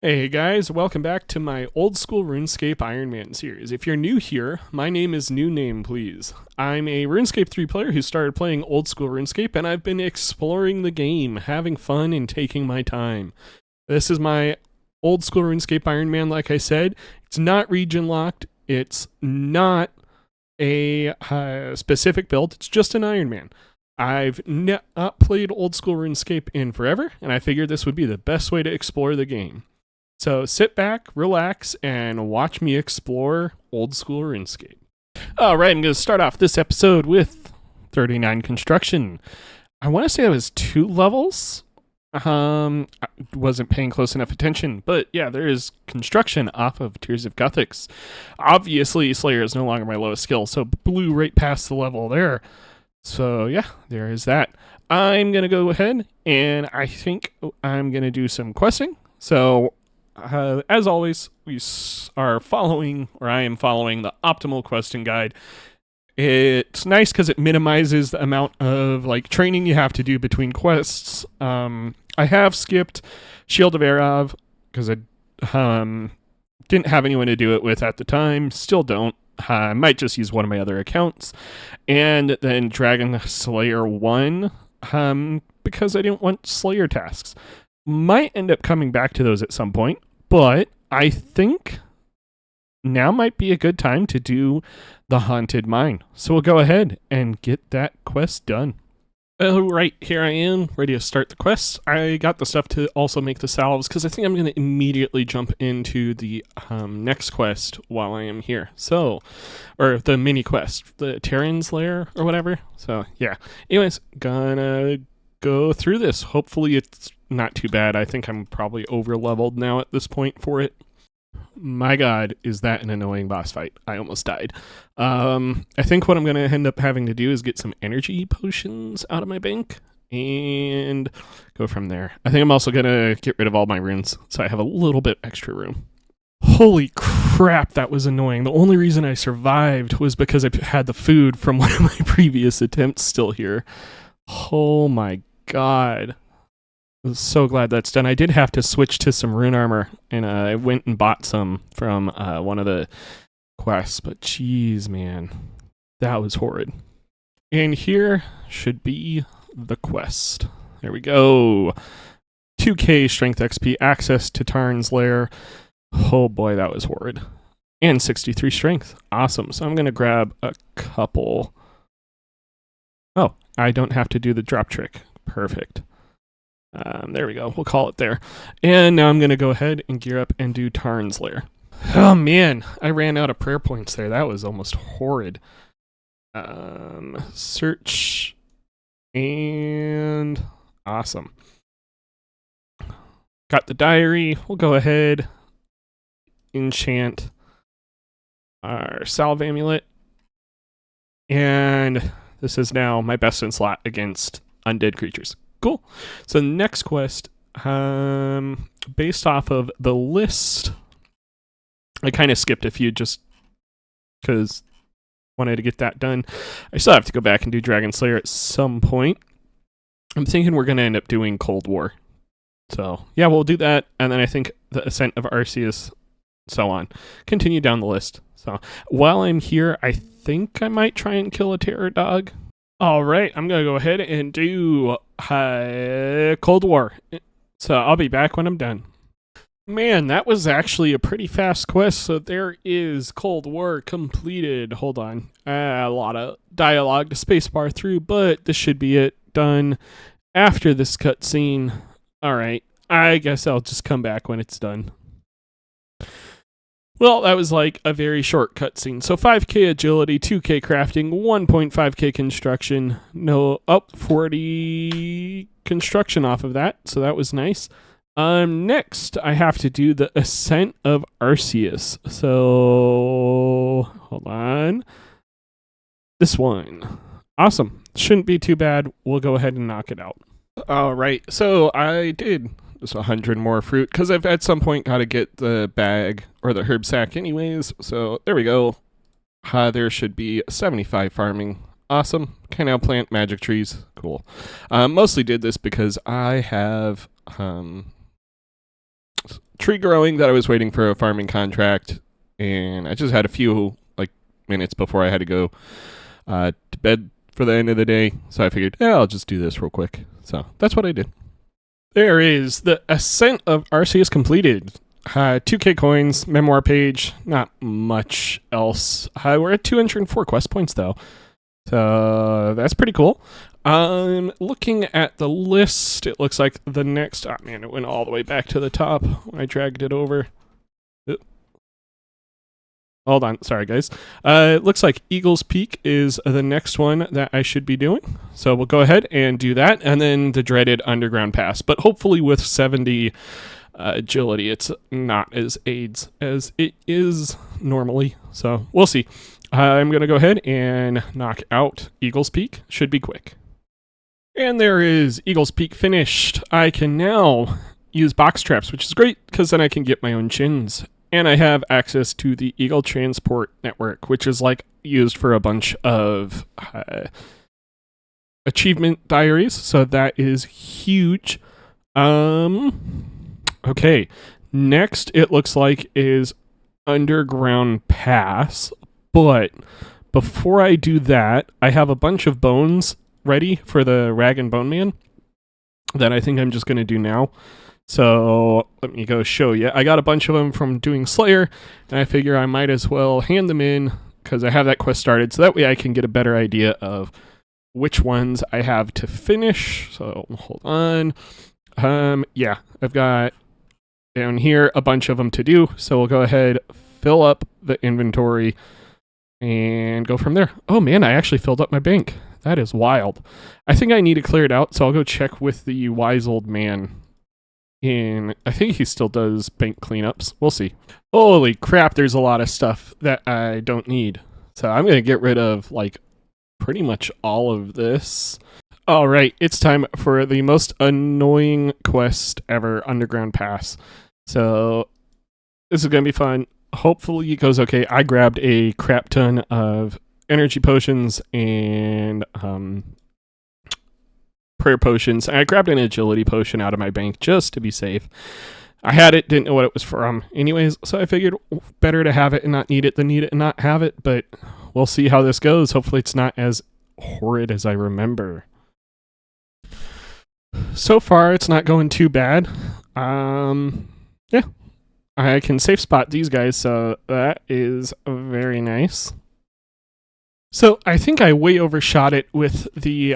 Hey guys, welcome back to my old school RuneScape Ironman series. If you're new here, my name is New Name Please. I'm a RuneScape 3 player who started playing old school RuneScape, and I've been exploring the game, having fun and taking my time. This is my old school RuneScape Ironman, like I said. It's not region locked, it's not a specific build, it's just an Ironman. I've not played old school RuneScape in forever, and I figured this would be the best way to explore the game. So sit back, relax, and watch me explore old school RuneScape. All right, I'm going to start off this episode with 39 construction. I want to say it was 2 levels. I wasn't paying close enough attention, but yeah, there is construction off of Tears of Gothics. Obviously, Slayer is no longer my lowest skill, so blew right past the level there. So yeah, there is that. I'm going to go ahead, and I think I'm going to do some questing. So as always, we are following, or I am following, the optimal questing guide. It's nice because it minimizes the amount of training you have to do between quests. I have skipped Shield of Erav because I didn't have anyone to do it with at the time. Still don't. I might just use one of my other accounts. And then Dragon Slayer 1 because I didn't want Slayer tasks. Might end up coming back to those at some point, but I think now might be a good time to do the Haunted Mine. So we'll go ahead and get that quest done. All right, here I am, ready to start the quest. I got the stuff to also make the salves because I think I'm going to immediately jump into the next quest while I am here. So, or the mini quest, the Terran's Lair or whatever. So yeah, anyways, gonna go through this. Hopefully it's not too bad. I think I'm probably over leveled now at this point for it. My god, is that an annoying boss fight. I almost died. I think what I'm going to end up having to do is get some energy potions out of my bank and go from there. I think I'm also going to get rid of all my runes so I have a little bit extra room. Holy crap, that was annoying. The only reason I survived was because I had the food from one of my previous attempts still here. Oh my god. I'm so glad that's done. I did have to switch to some rune armor, and I went and bought some from one of the quests, but jeez, man, that was horrid. And here should be the quest. There we go. 2k strength XP, access to Tarn's Lair. Oh boy, that was horrid. And 63 strength. Awesome. So I'm going to grab a couple. Oh, I don't have to do the drop trick. Perfect. There we go. We'll call it there. And now I'm going to go ahead and gear up and do Tarn's Lair. Oh, man. I ran out of prayer points there. That was almost horrid. Search. And awesome. Got the diary. We'll go ahead. Enchant our salve amulet. And this is now my best in slot against undead creatures. Cool. So the next quest, based off of the list, I kind of skipped a few just because I wanted to get that done. I still have to go back and do Dragon Slayer at some point. I'm thinking we're going to end up doing Cold War. So yeah, we'll do that. And then I think the Ascent of Arceus, so on. Continue down the list. So while I'm here, I think I might try and kill a terror dog. All right, I'm going to go ahead and do Cold War. So I'll be back when I'm done. Man, that was actually a pretty fast quest. So there is Cold War completed. Hold on. A lot of dialogue to spacebar through, but this should be it. Done after this cutscene. All right, I guess I'll just come back when it's done. Well, that was like a very short cutscene. So 5k agility, 2k crafting, 1.5k construction, 40 construction off of that. So that was nice. Next, I have to do the Ascent of Arceus. So hold on. This one. Awesome. Shouldn't be too bad. We'll go ahead and knock it out. All right. So I did just 100 more fruit because I've at some point got to get the bag or the herb sack anyways. So there we go. There should be 75 farming. Awesome. Can now plant magic trees. Cool. Mostly did this because I have tree growing that I was waiting for a farming contract, and I just had a few minutes before I had to go to bed for the end of the day, so I figured, yeah, I'll just do this real quick. So that's what I did. There is the ascent of RC is completed. 2k coins, memoir page, not much else. We're at 204 quest points though, so that's pretty cool. Looking at the list, it looks like the next, oh man, it went all the way back to the top when I dragged it over. Hold on, sorry guys. It looks like Eagles Peak is the next one that I should be doing. So we'll go ahead and do that, and then the dreaded Underground Pass. But hopefully with 70 agility, it's not as AIDS as it is normally. So we'll see. I'm going to go ahead and knock out Eagles Peak. Should be quick. And there is Eagles Peak finished. I can now use box traps, which is great because then I can get my own chins. And I have access to the Eagle Transport Network, which is used for a bunch of achievement diaries. So that is huge. Okay. Next, it looks like is Underground Pass. But before I do that, I have a bunch of bones ready for the Rag and Bone Man that I think I'm just going to do now. So let me go show you. I got a bunch of them from doing Slayer, and I figure I might as well hand them in because I have that quest started, so that way I can get a better idea of which ones I have to finish. So hold on. Yeah, I've got down here a bunch of them to do, so we'll go ahead, fill up the inventory, and go from there. Oh man, I actually filled up my bank. That is wild. I think I need to clear it out, so I'll go check with the wise old man. I think he still does bank cleanups. We'll see. Holy crap, there's a lot of stuff that I don't need. So I'm going to get rid of, pretty much all of this. All right, it's time for the most annoying quest ever, Underground Pass. So this is going to be fun. Hopefully it goes okay. I grabbed a crap ton of energy potions and prayer potions. I grabbed an agility potion out of my bank just to be safe. I had it, didn't know what it was from anyways, so I figured better to have it and not need it than need it and not have it, but we'll see how this goes. Hopefully it's not as horrid as I remember. So far it's not going too bad. Yeah, I can safe spot these guys, so that is very nice. So I think I way overshot it with the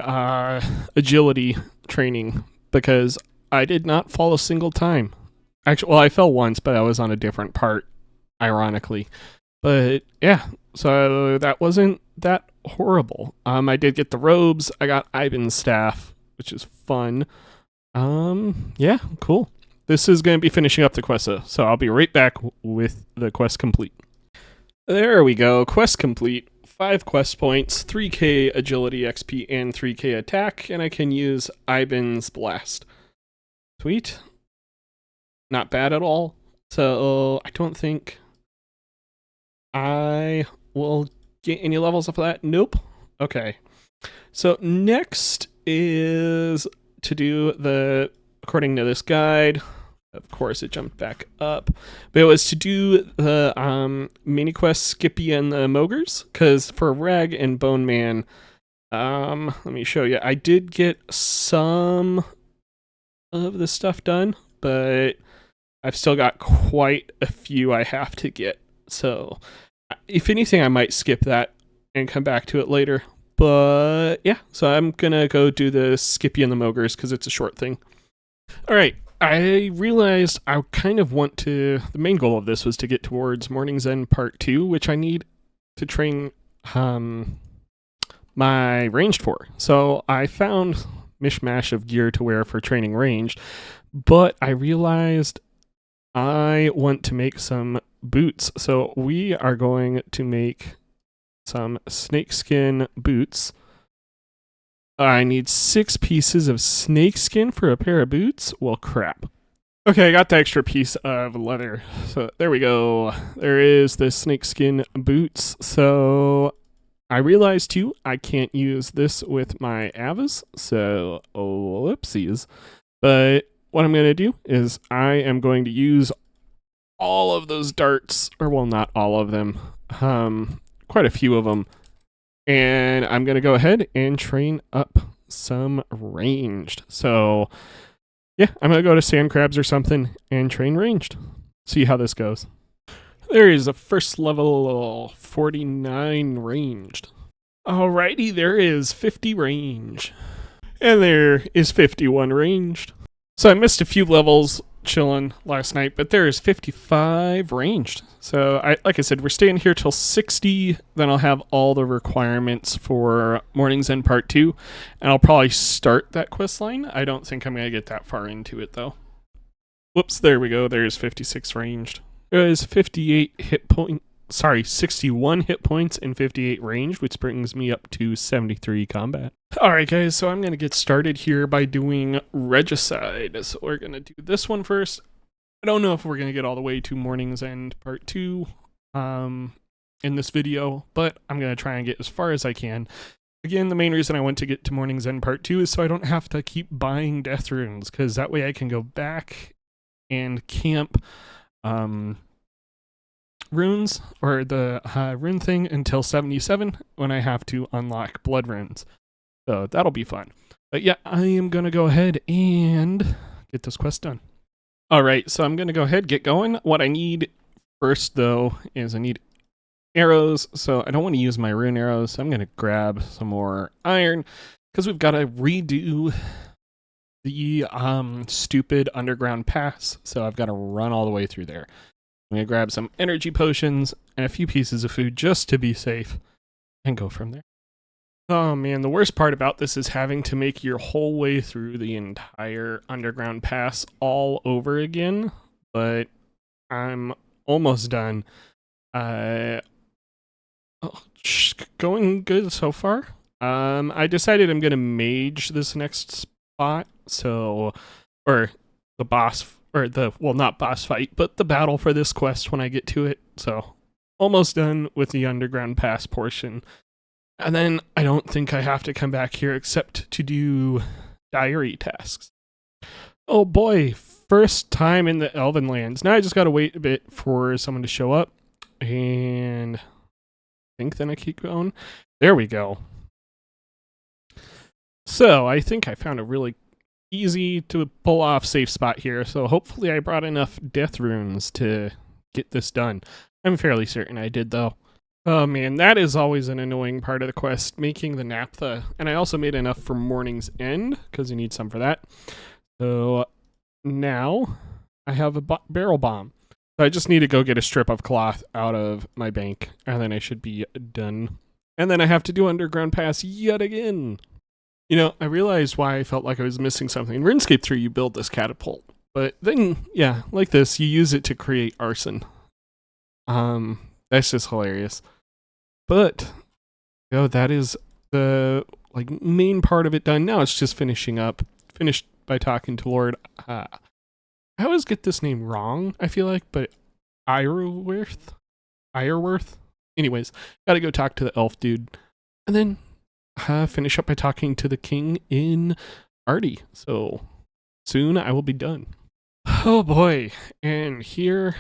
agility training because I did not fall a single time. Actually, well, I fell once, but I was on a different part, ironically. But yeah, so that wasn't that horrible. I did get the robes. I got Ivan's staff, which is fun. Yeah, cool. This is going to be finishing up the quest, so I'll be right back with the quest complete. There we go, quest complete. 5 quest points, 3k agility XP, and 3k attack, and I can use Ivan's Blast. Sweet. Not bad at all. So I don't think I will get any levels off of that. Nope. Okay. So next is to do the, according to this guide, of course it jumped back up, but it was to do the mini quest Skippy and the Mogers, because for Rag and Bone Man, let me show you. I did get some of the stuff done, but I've still got quite a few I have to get. So if anything, I might skip that and come back to it later. But yeah, so I'm gonna go do the Skippy and the Mogers because it's a short thing. All right. I realized I kind of want to, the main goal of this was to get towards Morning's End Part 2, which I need to train my ranged for. So I found mishmash of gear to wear for training ranged, but I realized I want to make some boots. So we are going to make some snakeskin boots. I need 6 pieces of snakeskin for a pair of boots. Well, crap. Okay, I got the extra piece of leather. So there we go. There is the snakeskin boots. So I realized too, I can't use this with my Avas. So, whoopsies. But what I'm going to do is I am going to use all of those darts, or well, not all of them, quite a few of them. And I'm going to go ahead and train up some ranged. So yeah, I'm going to go to sand crabs or something and train ranged. See how this goes. There is a first level 49 ranged. Alrighty, there is 50 range. And there is 51 ranged. So I missed a few levels chilling last night, but there is 55 ranged. So like I said, we're staying here till 60. Then I'll have all the requirements for Morning's End Part 2. And I'll probably start that quest line. I don't think I'm going to get that far into it, though. Whoops, there we go. There's 56 ranged. There is 58 hit point. Sorry, 61 hit points and 58 ranged, which brings me up to 73 combat. Alright guys, so I'm going to get started here by doing Regicide. So we're going to do this one first. I don't know if we're going to get all the way to Morning's End Part 2 in this video, but I'm going to try and get as far as I can. Again, the main reason I want to get to Morning's End Part 2 is so I don't have to keep buying death runes, because that way I can go back and camp runes, or the rune thing, until 77 when I have to unlock blood runes. So that'll be fun. But yeah, I am going to go ahead and get this quest done. Alright, so I'm going to go ahead and get going. What I need first, though, is I need arrows. So I don't want to use my rune arrows. So I'm going to grab some more iron, because we've got to redo the stupid underground pass. So I've got to run all the way through there. I'm going to grab some energy potions and a few pieces of food just to be safe and go from there. Oh man, the worst part about this is having to make your whole way through the entire underground pass all over again, but I'm almost done. Going good so far. I decided I'm going to mage this next spot, or the boss, or not boss fight, but the battle for this quest when I get to it. So almost done with the underground pass portion. And then I don't think I have to come back here except to do diary tasks. Oh boy, first time in the Elven Lands. Now I just gotta wait a bit for someone to show up. And I think then I keep going. There we go. So I think I found a really easy to pull off safe spot here. So hopefully I brought enough death runes to get this done. I'm fairly certain I did, though. Oh man, that is always an annoying part of the quest, making the naphtha. And I also made enough for Morning's End, because you need some for that. So now I have a barrel bomb. So I just need to go get a strip of cloth out of my bank, and then I should be done. And then I have to do Underground Pass yet again. You know, I realized why I felt like I was missing something. In RuneScape 3, you build this catapult. But then, yeah, like this, you use it to create arson. That's just hilarious. But, that is the main part of it done. Now it's just finishing up. Finished by talking to Lord. I always get this name wrong, I feel like, but Ironworth? Anyways, gotta go talk to the elf dude. And then finish up by talking to the king in Artie. So, soon I will be done. Oh boy, and here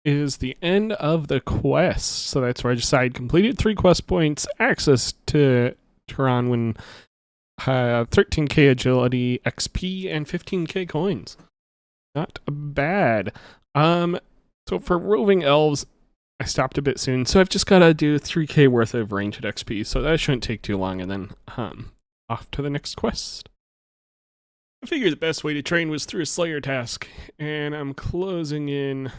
is the end of the quest. So that's Regicide completed. 3 quest points, access to Turan, 13k agility XP, and 15k coins. Not bad. So for roving elves, I stopped a bit soon, so I've just got to do 3k worth of ranged XP, so that shouldn't take too long, and then off to the next quest. I figured the best way to train was through a Slayer task, and I'm closing in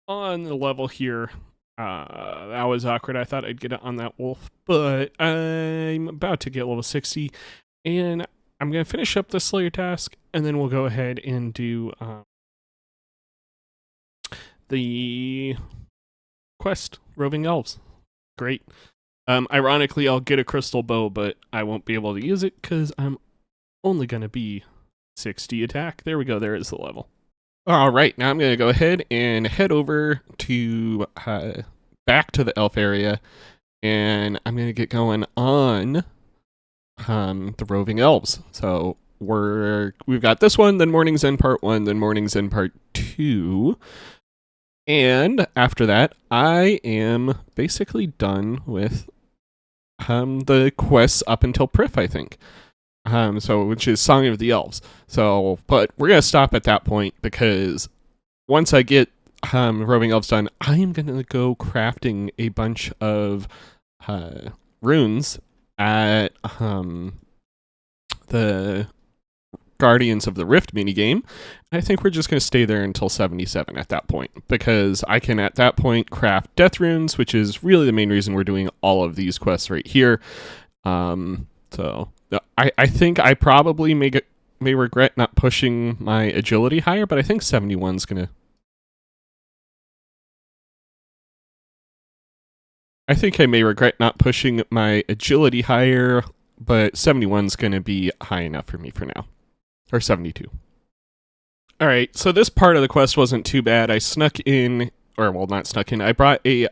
on the level here. That was awkward. I thought I'd get it on that wolf, but I'm about to get level 60, and I'm going to finish up the Slayer task, and then we'll go ahead and do the quest, Roving Elves. Great. Ironically, I'll get a crystal bow, but I won't be able to use it because I'm only going to be 60 attack. There we go. There is the level. All right, now I'm going to go ahead and head over to back to the elf area, and I'm going to get going on the Roving Elves. So we've got this one, then Morning's End Part 1, then Morning's End Part 2. And after that, I am basically done with the quests up until Prif, I think. So which is Song of the Elves. So, but we're gonna stop at that point because once I get Roving Elves done, I am gonna go crafting a bunch of runes at the Guardians of the Rift minigame. I think we're just going to stay there until 77 at that point, because I can at that point craft death runes, which is really the main reason we're doing all of these quests right here. So I think I probably may regret not pushing my agility higher, but I think 71's going to... I think I may regret not pushing my agility higher, but 71's going to be high enough for me for now. Or 72. Alright, so this part of the quest wasn't too bad. I snuck in, or well, not snuck in, I brought a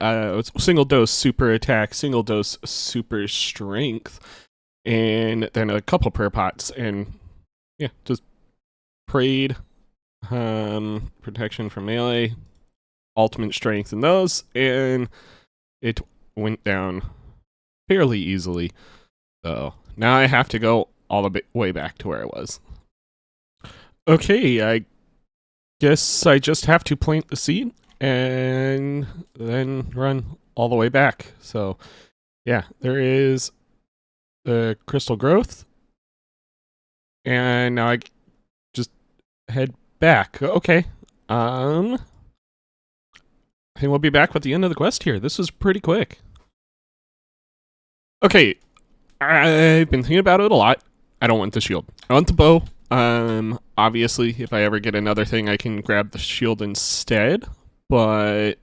single dose super attack, single dose super strength, and then a couple prayer pots, and yeah, just prayed, protection from melee, ultimate strength in those, and it went down fairly easily. So now I have to go all the way back to where I was. Okay, I guess I just have to plant the seed and then run all the way back. So yeah, there is the crystal growth, and now I just head back. Okay, I think we'll be back with the end of the quest here. This was pretty quick. Okay, I've been thinking about it a lot. I don't want the shield. I want the bow. Obviously, if I ever get another thing, I can grab the shield instead. But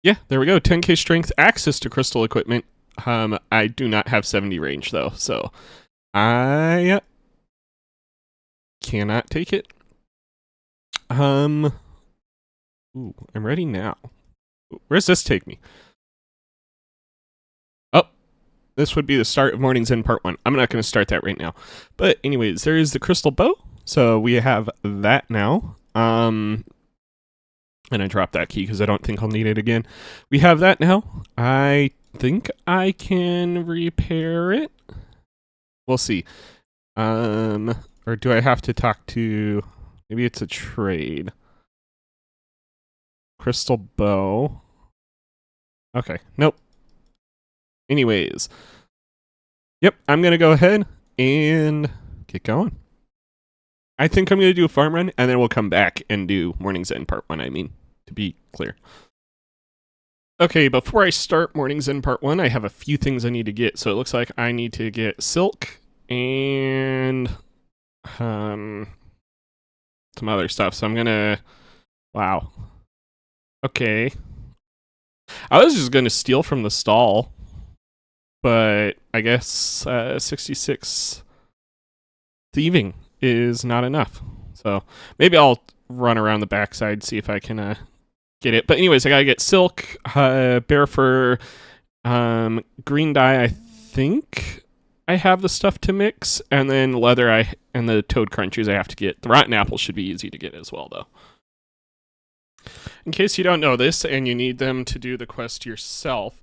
yeah, there we go. 10k strength, access to crystal equipment. I do not have 70 range though, so I cannot take it. Ooh, I'm ready now. Where's this take me? Oh, this would be the start of Morning's End Part 1. I'm not going to start that right now. But anyways, there is the crystal bow. So we have that now. And I dropped that key because I don't think I'll need it again. We have that now. I think I can repair it. We'll see. Or do I have to talk to... Maybe it's a trade. Crystal bow. Okay, nope. Anyways. Yep, I'm going to go ahead and get going. I think I'm going to do a farm run, and then we'll come back and do Morning's End Part 1, I mean, to be clear. Okay, before I start Morning's End Part 1, I have a few things I need to get. So it looks like I need to get silk and some other stuff. So I'm going to... Wow. Okay. I was just going to steal from the stall, but I guess 66 thieving is not enough. So maybe I'll run around the backside, see if I can get it. But anyways, I gotta get silk, bear fur, green dye. I think I have the stuff to mix, and then leather. And the toad crunchies I have to get. The rotten apple should be easy to get as well, though. In case you don't know this and you need them to do the quest yourself,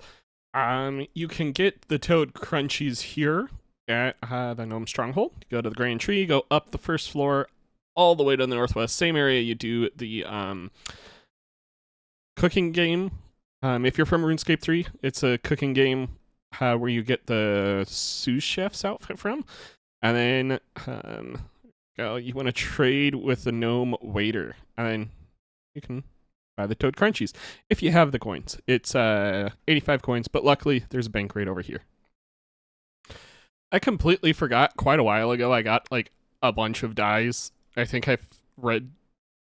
you can get the toad crunchies here at the Gnome Stronghold. You go to the Grand Tree, go up the first floor, all the way to the northwest. Same area you do the cooking game. If you're from RuneScape 3, it's a cooking game where you get the sous chef's outfit from. And then you want to trade with the gnome waiter. And then you can buy the toad crunchies if you have the coins. It's 85 coins, but luckily there's a bank right over here. I completely forgot quite a while ago I got like a bunch of dyes. I think I've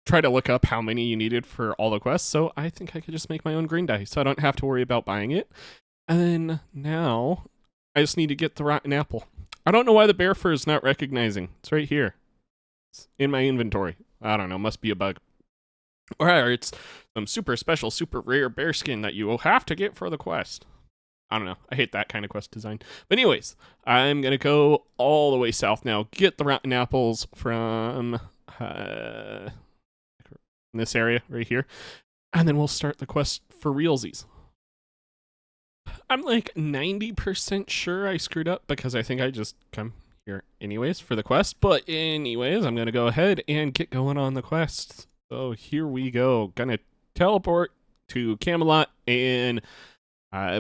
tried to look up how many you needed for all the quests, so I think I could just make my own green dye so I don't have to worry about buying it. And then now I just need to get the rotten apple. I don't know why the bear fur is not recognizing. It's right here. It's in my inventory. I don't know, must be a bug. Or it's some super special, super rare bear skin that you will have to get for the quest. I don't know. I hate that kind of quest design. But anyways, I'm going to go all the way south now. Get the rotten apples from this area right here. and then we'll start the quest for realsies. I'm like 90% sure I screwed up because I think I just come here anyways for the quest. But anyways, I'm going to go ahead and get going on the quest. So here we go. Gonna teleport to Camelot, and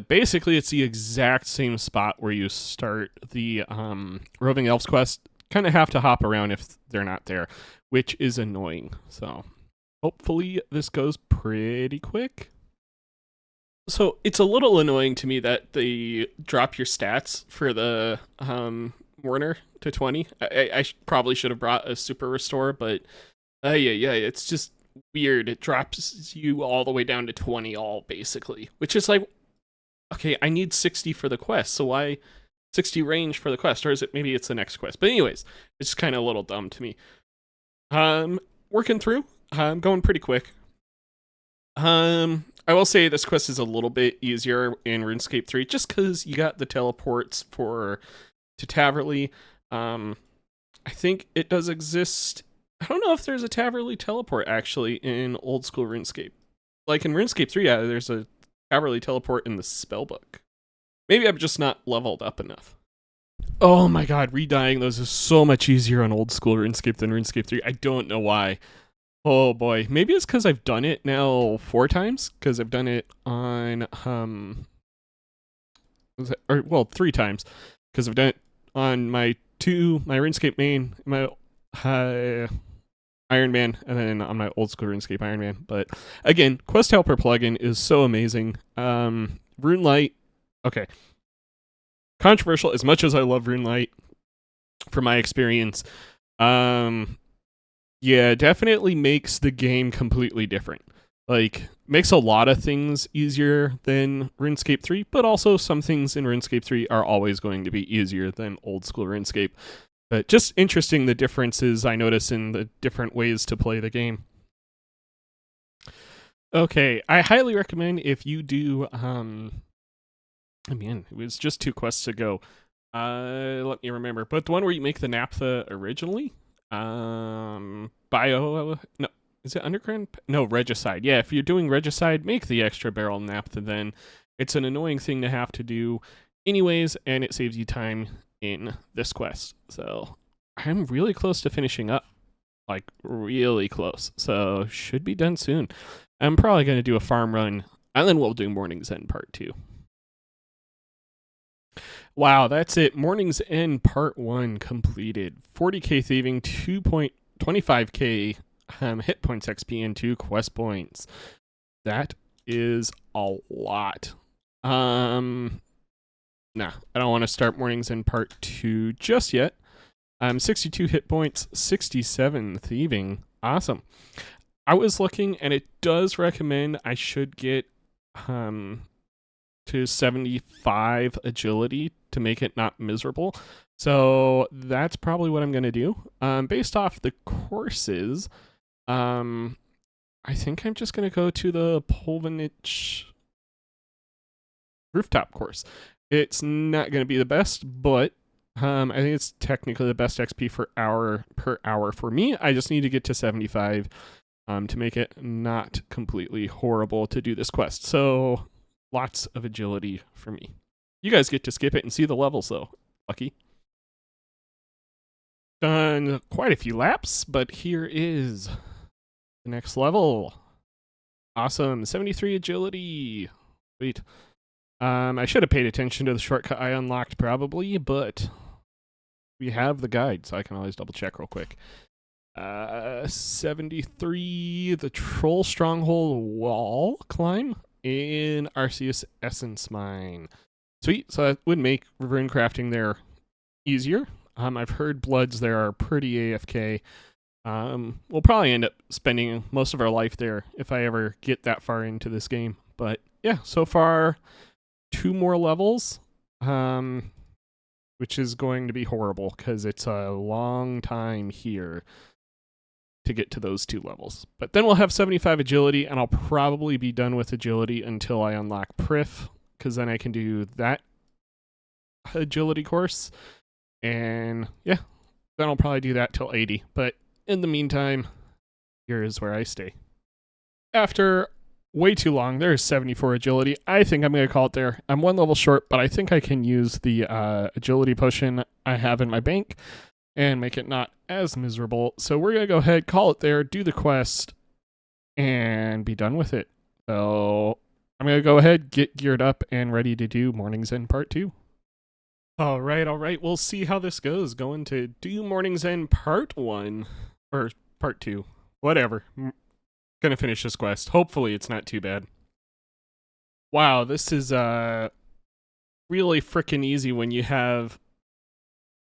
basically it's the exact same spot where you start the Roving Elves quest. Kind of have to hop around if they're not there, which is annoying. So hopefully this goes pretty quick. So it's a little annoying to me that they drop your stats for the Warner to 20. I probably should have brought a super restore, but yeah, it's just weird. It drops you all the way down to 20 all, basically, which is like, okay, I need 60 for the quest, so why 60 range for the quest? Or is it maybe it's the next quest? But anyways, it's kind of a little dumb to me. Working through, going pretty quick. I will say this quest is a little bit easier in RuneScape 3 just because you got the teleports to Taverley. I think it does exist. I don't know if there's a Taverley teleport actually in old school RuneScape. Like in RuneScape 3, yeah, there's a Taverley teleport in the spellbook. Maybe I'm just not leveled up enough. Oh my god, redying those is so much easier on old school RuneScape than RuneScape 3. I don't know why. Oh boy, maybe it's because I've done it now 4 times, because I've done it on, 3 times, because I've done it on my RuneScape main, my Ironman, and then on my old school RuneScape Ironman. But again, Quest Helper plugin is so amazing. RuneLight, okay. Controversial, as much as I love RuneLight, from my experience, yeah, definitely makes the game completely different. Like, makes a lot of things easier than RuneScape 3, but also some things in RuneScape 3 are always going to be easier than old school RuneScape. But just interesting the differences I notice in the different ways to play the game. Okay, I highly recommend if you do, I mean, it was just 2 quests ago. Let me remember. But the one where you make the naphtha originally? No, is it underground? No, regicide. Yeah, if you're doing regicide, make the extra barrel naphtha then. It's an annoying thing to have to do anyways, and it saves you time in this quest. So I'm really close to finishing up. Like, really close. So should be done soon. I'm probably going to do a farm run, and then we'll do Morning's End Part 2. Wow, that's it. Morning's End Part 1 completed. 40k thieving, 2.25k hit points XP, and 2 quest points. That is a lot. Nah, I don't want to start Morning's End Part 2 just yet. 62 hit points, 67 thieving. Awesome. I was looking, and it does recommend I should get to 75 agility to make it not miserable. So that's probably what I'm going to do. Based off the courses, I think I'm just going to go to the Polvanich rooftop course. It's not going to be the best, but I think it's technically the best XP per hour for me. I just need to get to 75 to make it not completely horrible to do this quest. So lots of agility for me. You guys get to skip it and see the levels, though. Lucky. Done quite a few laps, but here is the next level. Awesome. 73 agility. Sweet. I should have paid attention to the shortcut I unlocked probably, but we have the guide, so I can always double check real quick. 73, the Troll Stronghold wall climb in Arceus Essence Mine. Sweet, so that would make rune crafting there easier. I've heard bloods there are pretty AFK. We'll probably end up spending most of our life there if I ever get that far into this game. But yeah, so far 2 more levels, which is going to be horrible because it's a long time here to get to those 2 levels. But then we'll have 75 agility, and I'll probably be done with agility until I unlock Prif, because then I can do that agility course. And yeah, then I'll probably do that till 80. But in the meantime, here is where I stay. After way too long. There's 74 agility. I think I'm going to call it there. I'm 1 level short, but I think I can use the agility potion I have in my bank and make it not as miserable. So we're going to go ahead, call it there, do the quest, and be done with it. So I'm going to go ahead, get geared up, and ready to do Morning's End Part 2. All right. We'll see how this goes. Going to do Morning's End Part 1, or Part 2, whatever. Gonna finish this quest. Hopefully it's not too bad. Wow, this is really freaking easy when you have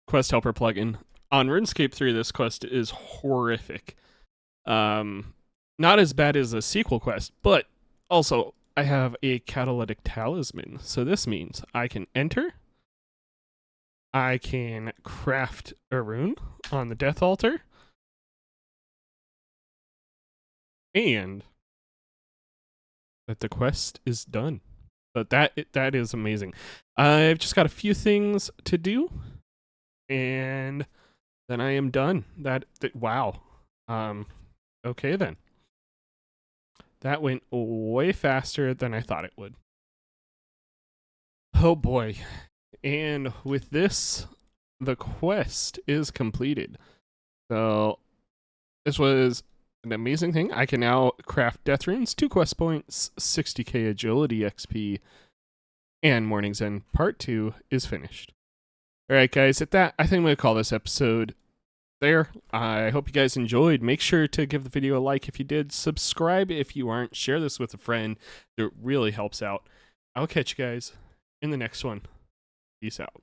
Quest Helper plugin. On RuneScape 3, this quest is horrific. Not as bad as a sequel quest, but also I have a catalytic talisman. So this means I can enter, I can craft a rune on the death altar, and that the quest is done. But that is amazing. I've just got a few things to do, and then I am done. Wow. Okay then. That went way faster than I thought it would. Oh boy. And with this, the quest is completed. So this was an amazing thing. I can now craft death runes, 2 quest points, 60k agility XP, and Morning's End Part 2 is finished. Alright guys, at that, I think I'm going to call this episode there. I hope you guys enjoyed. Make sure to give the video a like if you did, subscribe if you aren't, share this with a friend. It really helps out. I'll catch you guys in the next one. Peace out.